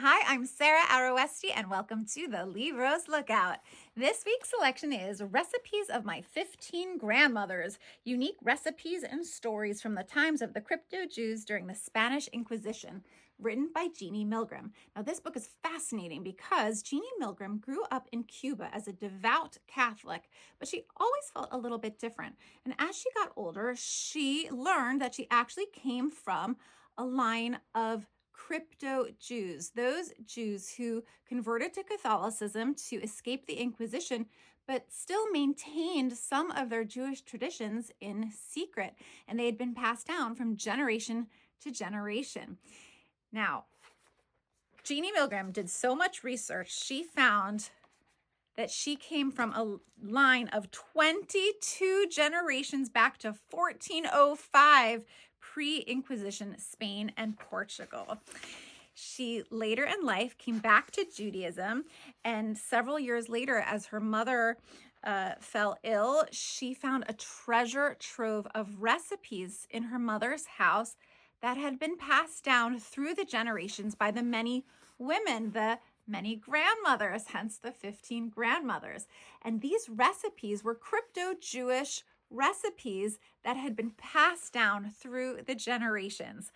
Hi, I'm Sarah Arowesti, and welcome to the Livros Lookout. This week's selection is Recipes of My 15 Grandmothers, unique recipes and stories from the times of the crypto Jews during the Spanish Inquisition, written by Genie Milgrom. Now, this book is fascinating because Genie Milgrom grew up in Cuba as a devout Catholic, but she always felt a little bit different. And as she got older, she learned that she actually came from a line of crypto Jews, those Jews who converted to Catholicism to escape the Inquisition, but still maintained some of their Jewish traditions in secret. And they had been passed down from generation to generation. Now, Genie Milgrom did so much research, she found that she came from a line of 22 generations back to 1405 pre-Inquisition Spain and Portugal. She later in life came back to Judaism, and several years later, as her mother fell ill, she found a treasure trove of recipes in her mother's house that had been passed down through the generations by the many women, the many grandmothers, hence the 15 grandmothers. And these recipes were crypto-Jewish recipes that had been passed down through the generations.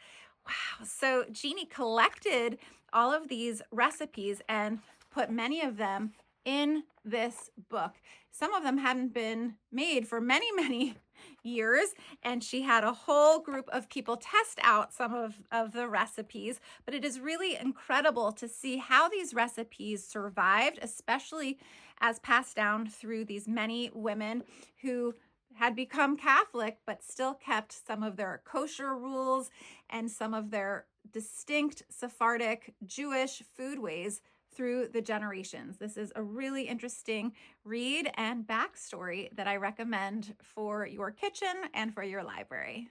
Wow. So Jeannie collected all of these recipes and put many of them in this book. Some of them hadn't been made for many, many years, and she had a whole group of people test out some of the recipes. But it is really incredible to see how these recipes survived, especially as passed down through these many women who had become Catholic, but still kept some of their kosher rules and some of their distinct Sephardic Jewish food ways through the generations. This is a really interesting read and backstory that I recommend for your kitchen and for your library.